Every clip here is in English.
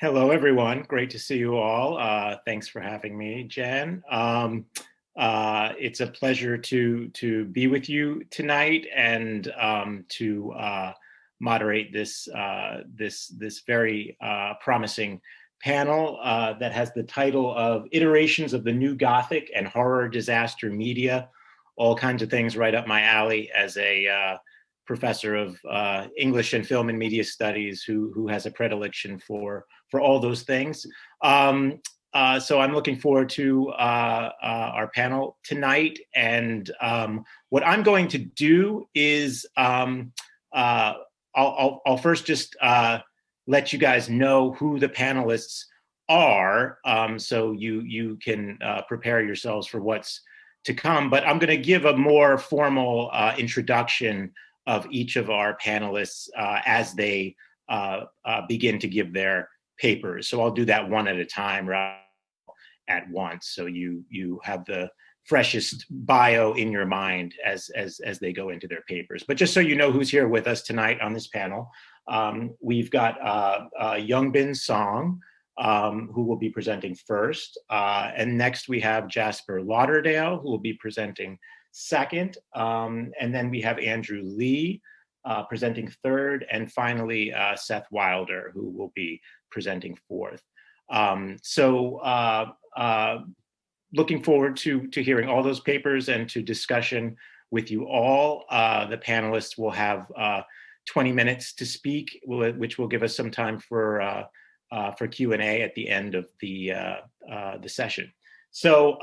Hello, everyone. Great to see you all. Thanks for having me, Jen. It's a pleasure to be with you tonight and to moderate this very promising panel that has the title of "Iterations of the New Gothic and Horror Disaster Media." All kinds of things right up my alley as a professor of English and Film and Media Studies who has a predilection for all those things. So I'm looking forward to our panel tonight. And what I'm going to do is I'll first just let you guys know who the panelists are, so you can prepare yourselves for what's to come. But I'm going to give a more formal introduction of each of our panelists as they begin to give their papers. So I'll do that one at a time rather at once, so you have the freshest bio in your mind as they go into their papers. But just so you know who's here with us tonight on this panel, we've got Youngbin Song, who will be presenting first. And next we have Jasper Lauderdale, who will be presenting second. And then we have Andrew Lee presenting third. And finally, Seth Wilder, who will be presenting fourth. Looking forward to hearing all those papers and to discussion with you all. The panelists will have 20 minutes to speak, which will give us some time for Q&A at the end of the session. So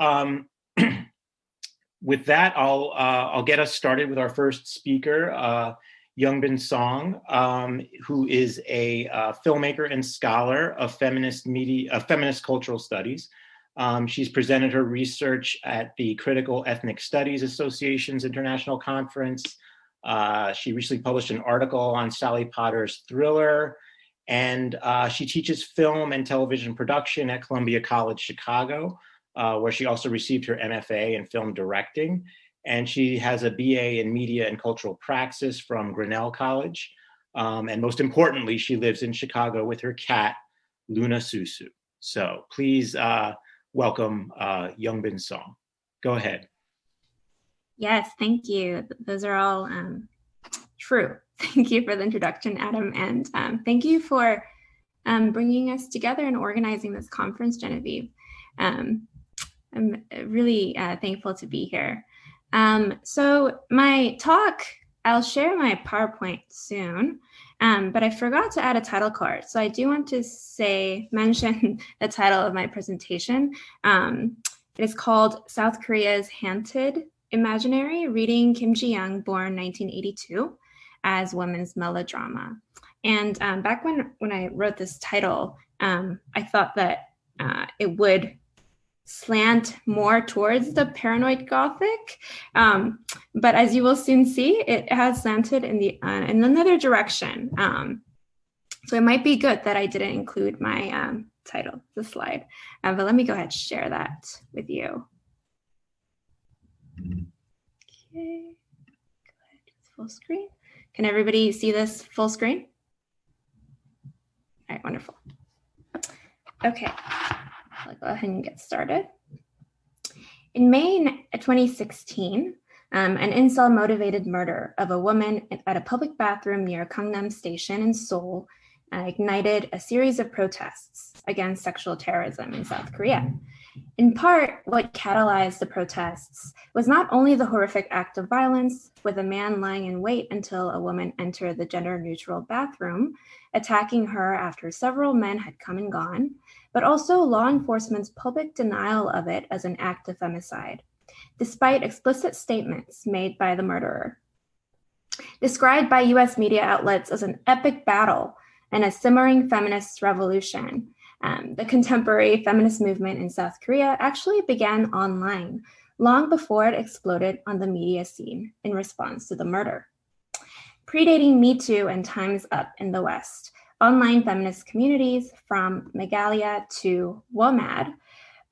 with that, I'll get us started with our first speaker, Youngbin Song, who is a filmmaker and scholar of feminist cultural studies. She's presented her research at the Critical Ethnic Studies Association's International Conference. She recently published an article on Sally Potter's Thriller, and she teaches film and television production at Columbia College Chicago, where she also received her MFA in film directing. And she has a BA in media and cultural praxis from Grinnell College. And most importantly, she lives in Chicago with her cat, Luna Susu. So please welcome Youngbin Song. Go ahead. Yes, thank you. Those are all true. Thank you for the introduction, Adam. And thank you for bringing us together and organizing this conference, Genevieve. I'm really thankful to be here. So my talk, I'll share my PowerPoint soon, but I forgot to add a title card. So I do want to mention the title of my presentation. It is called South Korea's Haunted Imaginary, Reading Kim Ji-young, born 1982, as Women's Melodrama. And back when I wrote this title, I thought that it would slant more towards the paranoid Gothic, but as you will soon see, it has slanted in another direction. So it might be good that I didn't include my title, the slide, but let me go ahead and share that with you. Okay, go ahead, full screen. Can everybody see this full screen? All right, wonderful. Okay, I'll go ahead and get started. In May 2016, an incel-motivated murder of a woman at a public bathroom near Gangnam Station in Seoul ignited a series of protests against sexual terrorism in South Korea. In part, what catalyzed the protests was not only the horrific act of violence, with a man lying in wait until a woman entered the gender-neutral bathroom, attacking her after several men had come and gone, but also law enforcement's public denial of it as an act of femicide, despite explicit statements made by the murderer. Described by US media outlets as an epic battle and a simmering feminist revolution, the contemporary feminist movement in South Korea actually began online, long before it exploded on the media scene in response to the murder. Predating Me Too and Time's Up in the West, online feminist communities from Megalia to WOMAD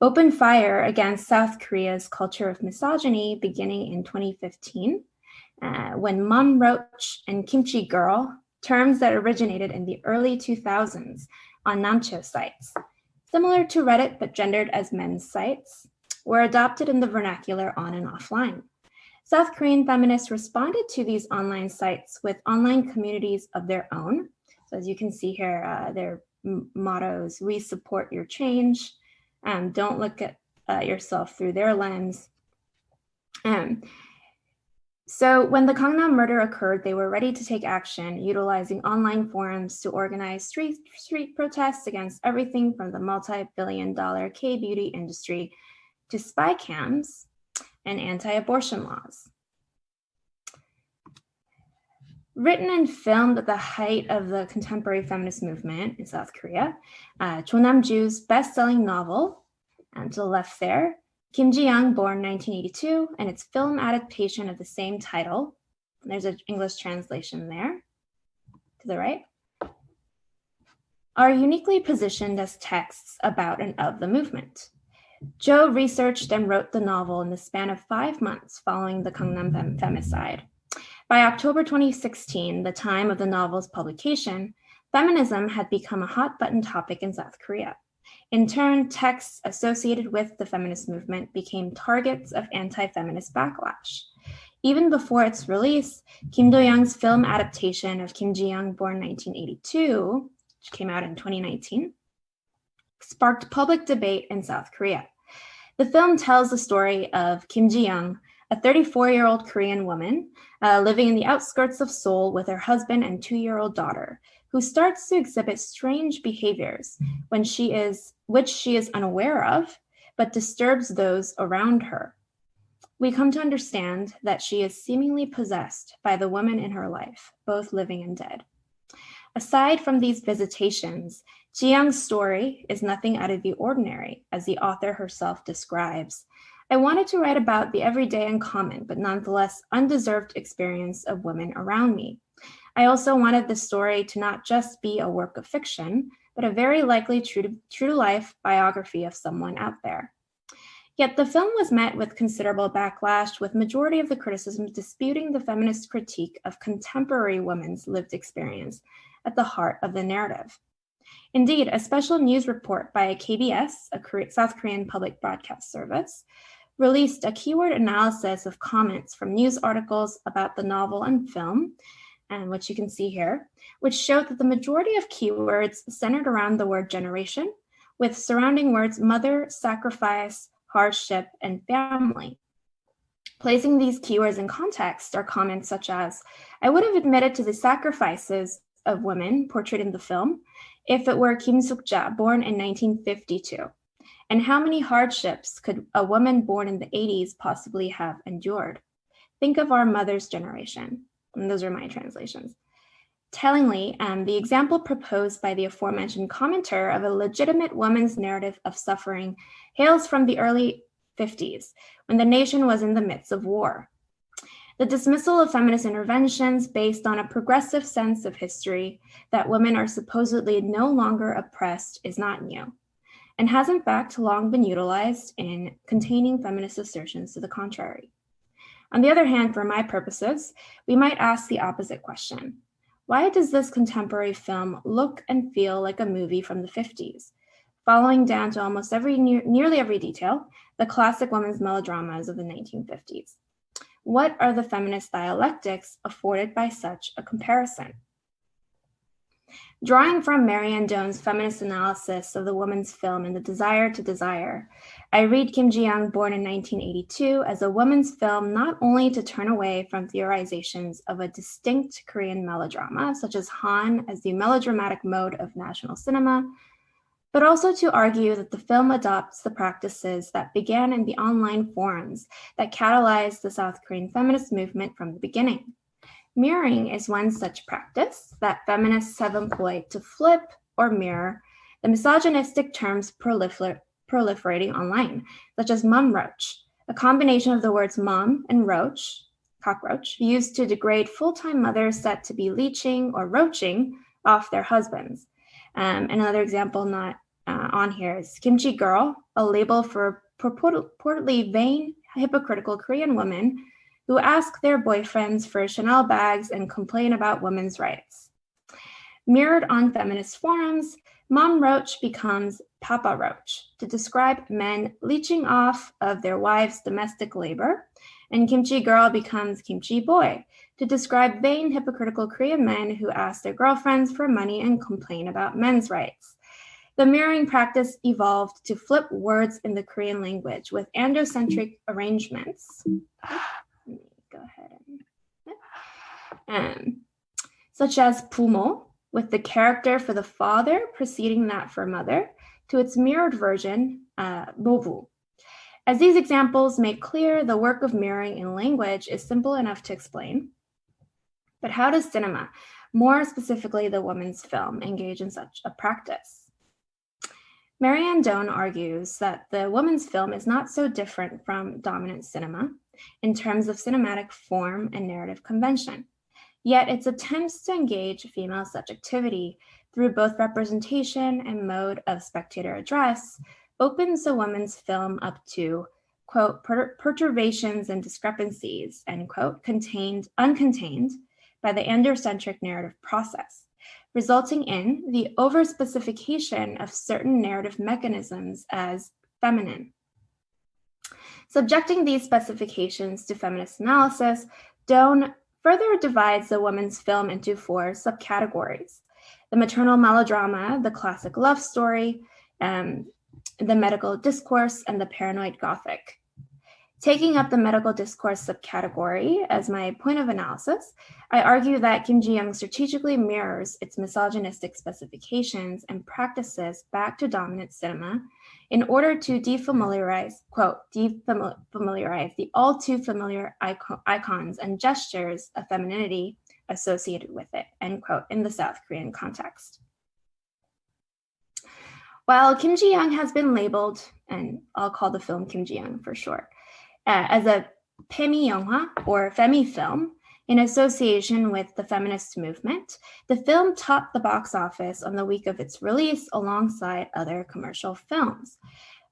opened fire against South Korea's culture of misogyny beginning in 2015, when Mom Roach and Kimchi Girl, terms that originated in the early 2000s, on Namcho sites, similar to Reddit but gendered as men's sites, were adopted in the vernacular on and offline. South Korean feminists responded to these online sites with online communities of their own. So as you can see here, their mottos: we support your change, don't look at yourself through their lens. So when the Gangnam murder occurred, they were ready to take action, utilizing online forums to organize street protests against everything from the multi-billion-dollar K-beauty industry to spy cams and anti-abortion laws. Written and filmed at the height of the contemporary feminist movement in South Korea, Cho Nam-ju's best-selling novel, to the left there, Kim Ji-young, born 1982, and its film adaptation of the same title. There's an English translation there, to the right, are uniquely positioned as texts about and of the movement. Jo researched and wrote the novel in the span of 5 months following the Gangnam femicide. By October 2016, the time of the novel's publication, feminism had become a hot-button topic in South Korea. In turn, texts associated with the feminist movement became targets of anti-feminist backlash. Even before its release, Kim Do-young's film adaptation of Kim Ji-young, born 1982, which came out in 2019, sparked public debate in South Korea. The film tells the story of Kim Ji-young, a 34-year-old Korean woman living in the outskirts of Seoul with her husband and 2-year-old daughter, who starts to exhibit strange behaviors which she is unaware of, but disturbs those around her. We come to understand that she is seemingly possessed by the women in her life, both living and dead. Aside from these visitations, Ji-young's story is nothing out of the ordinary, as the author herself describes. I wanted to write about the everyday and common, but nonetheless undeserved experience of women around me. I also wanted the story to not just be a work of fiction, but a very likely true-to-life biography of someone out there. Yet the film was met with considerable backlash, with majority of the criticisms disputing the feminist critique of contemporary women's lived experience at the heart of the narrative. Indeed, a special news report by KBS, a South Korean public broadcast service, released a keyword analysis of comments from news articles about the novel and film, and which you can see here, which showed that the majority of keywords centered around the word generation, with surrounding words mother, sacrifice, hardship, and family. Placing these keywords in context are comments such as, I would have admitted to the sacrifices of women portrayed in the film if it were Kim Suk-ja, born in 1952. And how many hardships could a woman born in the 80s possibly have endured? Think of our mother's generation. And those are my translations. Tellingly, the example proposed by the aforementioned commenter of a legitimate woman's narrative of suffering hails from the early 50s, when the nation was in the midst of war. The dismissal of feminist interventions based on a progressive sense of history that women are supposedly no longer oppressed is not new, and has in fact long been utilized in containing feminist assertions to the contrary. On the other hand, for my purposes, we might ask the opposite question. Why does this contemporary film look and feel like a movie from the 50s, following down to almost nearly every detail, the classic women's melodramas of the 1950s? What are the feminist dialectics afforded by such a comparison? Drawing from Marianne Doan's feminist analysis of the woman's film in The Desire to Desire, I read Kim Ji-young, born in 1982, as a woman's film not only to turn away from theorizations of a distinct Korean melodrama, such as Han as the melodramatic mode of national cinema, but also to argue that the film adopts the practices that began in the online forums that catalyzed the South Korean feminist movement from the beginning. Mirroring is one such practice that feminists have employed to flip or mirror the misogynistic terms proliferating online, such as mum roach, a combination of the words mom and roach, cockroach, used to degrade full-time mothers said to be leeching or roaching off their husbands. Another example not on here is kimchi girl, a label for purportedly vain, hypocritical Korean women who ask their boyfriends for Chanel bags and complain about women's rights. Mirrored on feminist forums, Mom Roach becomes Papa Roach to describe men leeching off of their wives' domestic labor, and Kimchi Girl becomes Kimchi Boy to describe vain, hypocritical Korean men who ask their girlfriends for money and complain about men's rights. The mirroring practice evolved to flip words in the Korean language with androcentric arrangements. Let me go ahead such as pumo, with the character for the father preceding that for mother, to its mirrored version, bovu. As these examples make clear, the work of mirroring in language is simple enough to explain. But how does cinema, more specifically the women's film, engage in such a practice? Marianne Doan argues that the women's film is not so different from dominant cinema in terms of cinematic form and narrative convention. Yet its attempts to engage female subjectivity through both representation and mode of spectator address opens the women's film up to, quote, perturbations and discrepancies, end quote, uncontained by the androcentric narrative process, resulting in the overspecification of certain narrative mechanisms as feminine. Subjecting these specifications to feminist analysis, Doan further divides the women's film into 4 subcategories: the maternal melodrama, the classic love story, the medical discourse, and the paranoid Gothic. Taking up the medical discourse subcategory as my point of analysis, I argue that Kim Ji-young strategically mirrors its misogynistic specifications and practices back to dominant cinema in order to defamiliarize the all too familiar icons and gestures of femininity associated with it, end quote, in the South Korean context. While Kim Ji-young has been labeled, and I'll call the film Kim Ji-young for short, as a Pemi Yeonghwa or Femi film in association with the feminist movement, the film topped the box office on the week of its release alongside other commercial films.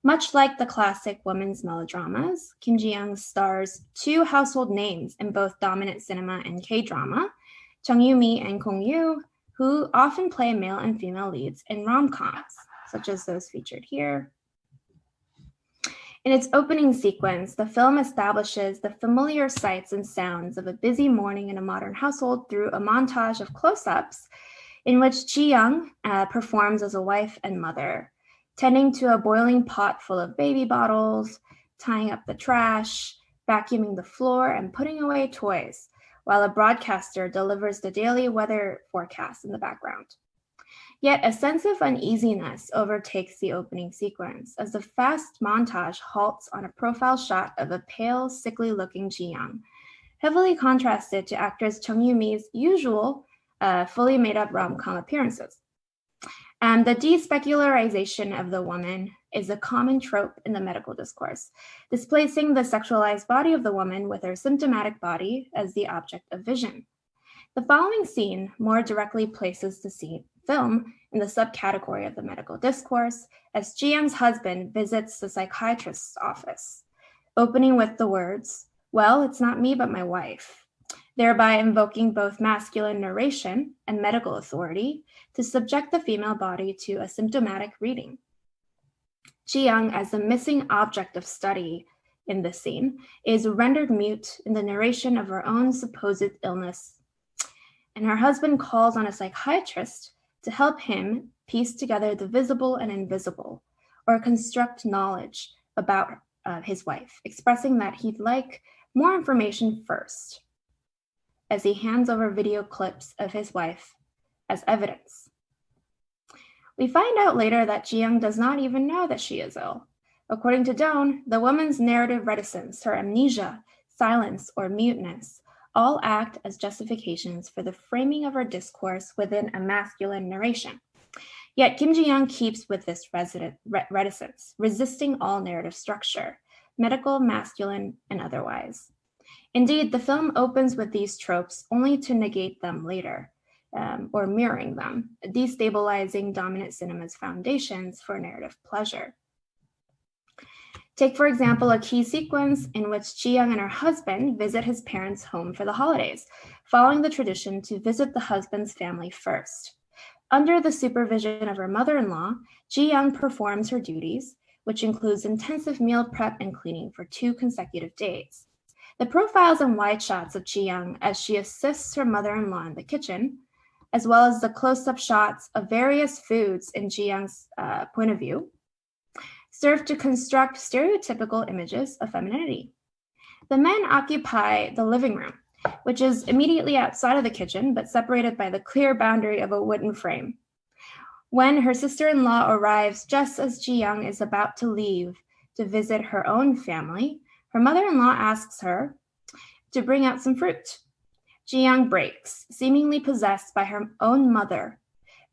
Much like the classic women's melodramas, Kim Ji-young stars 2 household names in both dominant cinema and K-drama, Chung Yoo-mi and Kong Yoo, who often play male and female leads in rom-coms, such as those featured here. In its opening sequence, the film establishes the familiar sights and sounds of a busy morning in a modern household through a montage of close-ups in which Ji-young performs as a wife and mother, tending to a boiling pot full of baby bottles, tying up the trash, vacuuming the floor, and putting away toys, while a broadcaster delivers the daily weather forecast in the background. Yet a sense of uneasiness overtakes the opening sequence as the fast montage halts on a profile shot of a pale, sickly-looking Ji-young, heavily contrasted to actress Chung Yoo-mi's usual fully made-up rom-com appearances. The despecularization of the woman is a common trope in the medical discourse, displacing the sexualized body of the woman with her symptomatic body as the object of vision. The following scene more directly places the film in the subcategory of the medical discourse as Ji-young's husband visits the psychiatrist's office, opening with the words, "Well, it's not me, but my wife," thereby invoking both masculine narration and medical authority to subject the female body to a symptomatic reading. Ji-young, as the missing object of study in this scene, is rendered mute in the narration of her own supposed illness, and her husband calls on a psychiatrist to help him piece together the visible and invisible, or construct knowledge about his wife, expressing that he'd like more information first, as he hands over video clips of his wife as evidence. We find out later that Ji-young does not even know that she is ill. According to Doan, the woman's narrative reticence, her amnesia, silence, or muteness all act as justifications for the framing of her discourse within a masculine narration. Yet Kim Ji-young keeps with this reticence, resisting all narrative structure, medical, masculine, and otherwise. Indeed, the film opens with these tropes only to negate them later, or mirroring them, destabilizing dominant cinema's foundations for narrative pleasure. Take, for example, a key sequence in which Ji-young and her husband visit his parents' home for the holidays, following the tradition to visit the husband's family first. Under the supervision of her mother-in-law, Ji-young performs her duties, which includes intensive meal prep and cleaning for 2 consecutive days. The profiles and wide shots of Ji-young as she assists her mother-in-law in the kitchen, as well as the close-up shots of various foods in Ji-young's point of view, serve to construct stereotypical images of femininity. The men occupy the living room, which is immediately outside of the kitchen, but separated by the clear boundary of a wooden frame. When her sister-in-law arrives just as Ji-young is about to leave to visit her own family, her mother-in-law asks her to bring out some fruit. Ji-young breaks, seemingly possessed by her own mother,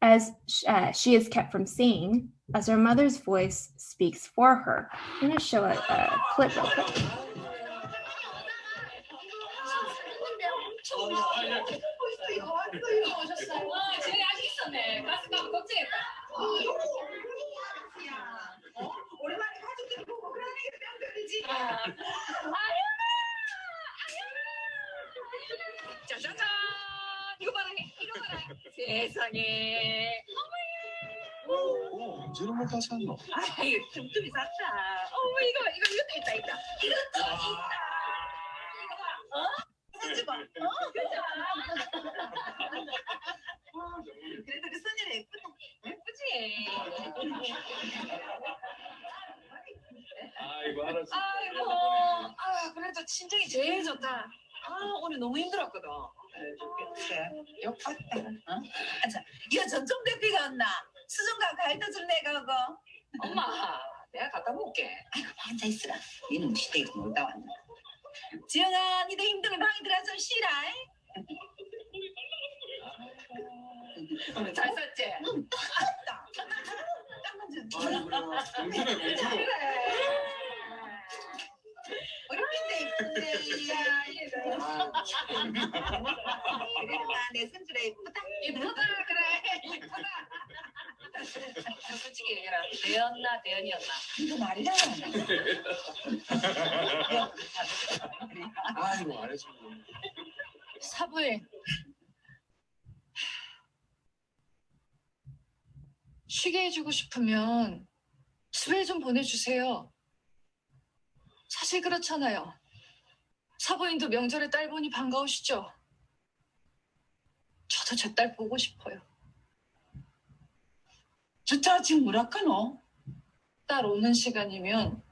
as she is kept from seeing, as her mother's voice speaks for her. I'm going to show a clip real quick. 짜자잔! 이거 봐라, 이거 봐라. 세상에. 어머. 언제로 뭘 다시 한 거? 아이, tumtum이 샀다. 어머, 이거 있다. 이것도 있다. 이거 봐. 어? 쓰지 마. 그죠? 그래도 그 소녀는 예쁘지? 아이고, 알았어. 아이고, 그래도 친정이 제일 좋다. 오늘 너무 힘들었거든. 그래, 욕봤다. 어? 자, 이거 전종 대피가 왔나? 수정과 갈다 줄래, 그거? 엄마, 내가 갖다 볼게. 아이고, 앉아 있으라. 니는 시댁에서 놀다 왔나? 지영아, 니도 힘들면 방에 들어가서 쉬라. 오늘 잘 썼지? 응, 딱 맞아. 그래. 어렵긴데 이쁜데. 그래도 내 손주라 예쁘다. 그래. 예쁘다. 솔직히 얘기해라. 대였나 대연이었나? 이거 말이잖아. 아이고 알았어. 사부인. 쉬게 해주고 싶으면 집에 좀 보내주세요. 사실 그렇잖아요. 사부인도 명절에 딸 보니 반가우시죠? 저도 제 딸 보고 싶어요. 저차 지금 뭐랄까노? 딸 오는 시간이면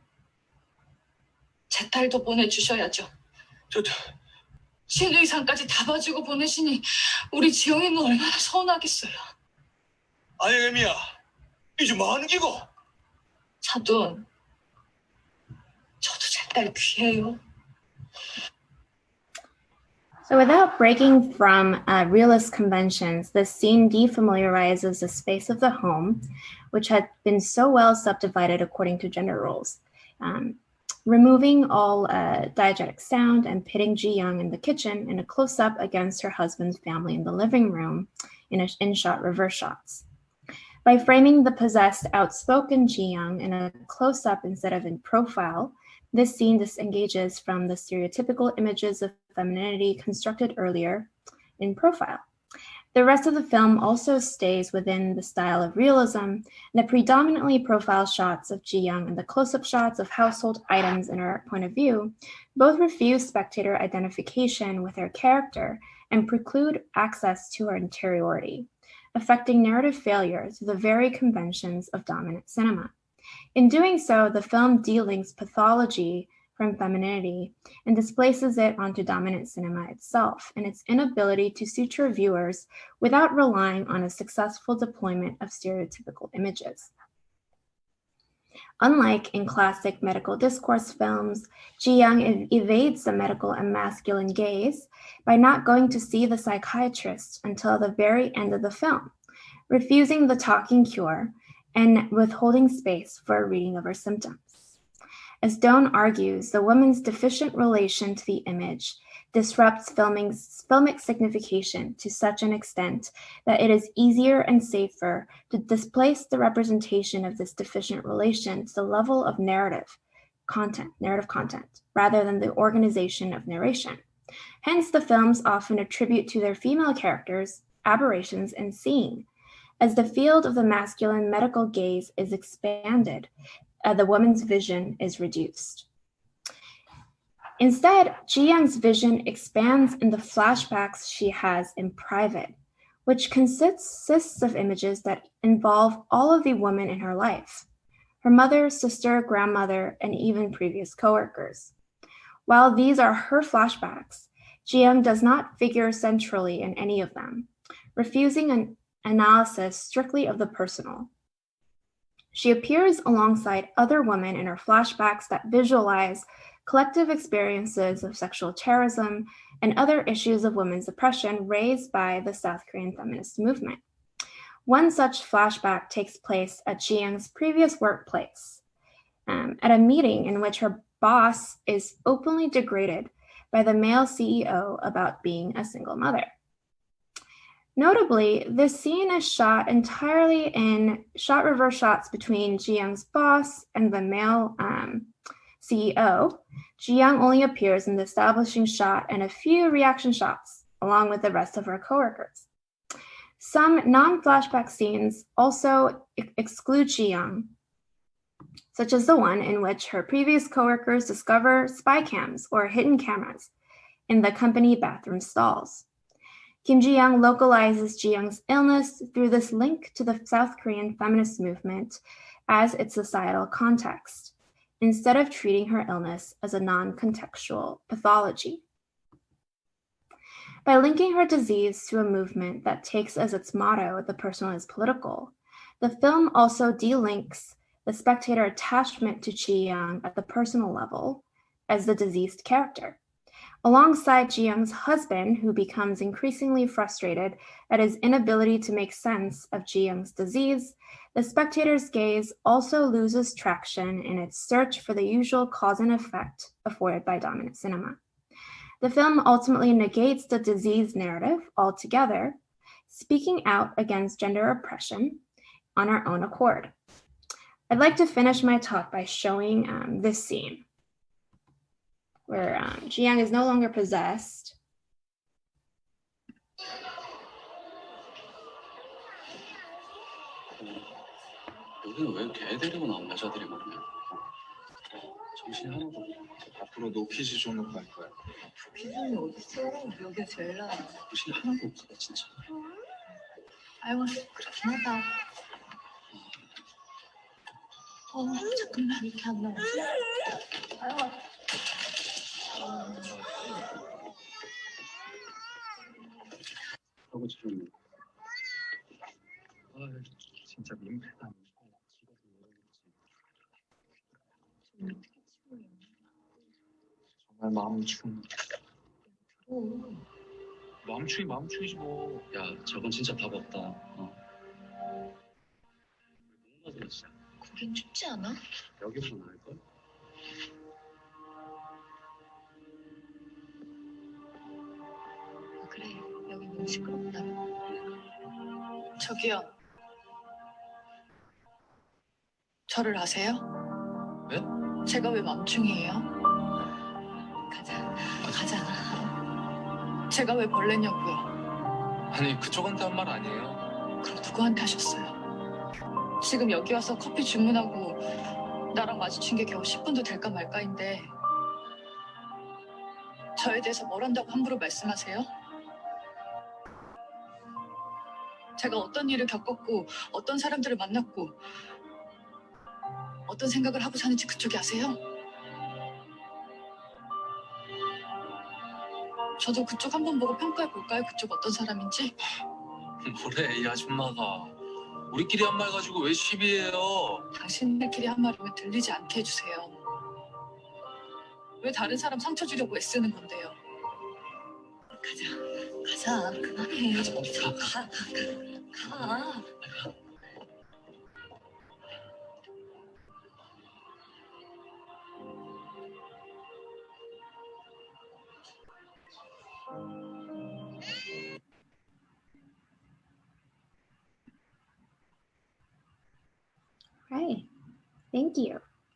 제 딸도 보내주셔야죠. 신의상까지 다 봐주고 보내시니 우리 지영이는 얼마나 서운하겠어요. 아니 애미야, 이제 뭐 하는 기고? 사돈, 저도 제 딸 귀해요. So without breaking from realist conventions, this scene defamiliarizes the space of the home, which had been so well subdivided according to gender roles, removing all diegetic sound and pitting Ji-young in the kitchen in a close-up against her husband's family in the living room in shot reverse shots. By framing the possessed, outspoken Ji-young in a close-up instead of in profile, this scene disengages from the stereotypical images of femininity constructed earlier in profile. The rest of the film also stays within the style of realism, and the predominantly profile shots of Ji-young and the close-up shots of household items in her point of view both refuse spectator identification with her character and preclude access to her interiority, affecting narrative failure to the very conventions of dominant cinema. In doing so, the film delinks pathology from femininity and displaces it onto dominant cinema itself and its inability to suture viewers without relying on a successful deployment of stereotypical images. Unlike in classic medical discourse films, Ji-young evades the medical and masculine gaze by not going to see the psychiatrist until the very end of the film, refusing the talking cure and withholding space for a reading of her symptoms. As Doan argues, the woman's deficient relation to the image disrupts filmic signification to such an extent that it is easier and safer to displace the representation of this deficient relation to the level of narrative content, rather than the organization of narration. Hence, the films often attribute to their female characters aberrations in seeing, As the field of the masculine medical gaze is expanded, the woman's vision is reduced. Instead, Ji-young's vision expands in the flashbacks she has in private, which consists of images that involve all of the women in her life, her mother, sister, grandmother, and even previous coworkers. While these are her flashbacks, Ji-young does not figure centrally in any of them, refusing an analysis strictly of the personal. She appears alongside other women in her flashbacks that visualize collective experiences of sexual terrorism and other issues of women's oppression raised by the South Korean feminist movement. One such flashback takes place at Ji-young's previous workplace, at a meeting in which her boss is openly degraded by the male CEO about being a single mother. Notably, this scene is shot entirely in shot-reverse shots between Ji-young's boss and the male CEO. Ji-young only appears in the establishing shot and a few reaction shots, along with the rest of her coworkers. Some non-flashback scenes also exclude Ji-young, such as the one in which her previous coworkers discover spy cams or hidden cameras in the company bathroom stalls. Kim Ji-young localizes Ji-young's illness through this link to the South Korean feminist movement as its societal context, instead of treating her illness as a non-contextual pathology. By linking her disease to a movement that takes as its motto, "The personal is political," the film also delinks the spectator attachment to Ji-young at the personal level as the diseased character. Alongside Ji-young's husband, who becomes increasingly frustrated at his inability to make sense of Ji-young's disease, the spectator's gaze also loses traction in its search for the usual cause and effect afforded by dominant cinema. The film ultimately negates the disease narrative altogether, speaking out against gender oppression on our own accord. I'd like to finish my talk by showing this scene, where Ji-young is no longer possessed. 여기는 왜 개 데리고 나온 여자들이 많냐? 정신이 하나도 없네. 앞으로 노키즈 종로 갈 거야. 기준이 어딨어? 여기가 제일 나아. 정신이 하나도 없어, 진짜. 아이고, 그렇긴 하다. 잠깐만. 이렇게 안 나오지? 아이고. 하고 지금 진짜 민폐다. 정말 마음충. 마음충이지 뭐. 야, 저건 진짜 답 없다. 뭔가 진짜 거긴 춥지 않아? 여기보다 나을걸? 그래, 여기 너무 시끄럽다. 저기요. 저를 아세요? 네? 제가 왜 맘충이에요? 가자. 제가 왜 벌레냐고요? 아니 그쪽한테 한 말 아니에요. 그럼 누구한테 하셨어요? 지금 여기 와서 커피 주문하고 나랑 마주친 게 겨우 10분도 될까 말까인데 저에 대해서 뭘 한다고 함부로 말씀하세요? 제가 어떤 일을 겪었고 어떤 사람들을 만났고 어떤 생각을 하고 사는지 그쪽이 아세요? 저도 그쪽 한번 보고 평가해 볼까요? 그쪽 어떤 사람인지? 뭐래 이 아줌마가. 우리끼리 한 말 가지고 왜 시비해요? 당신들끼리 한 말이면 들리지 않게 해주세요. 왜 다른 사람 상처 주려고 애쓰는 건데요? 가자. 그만해. 가. Right. Thank you.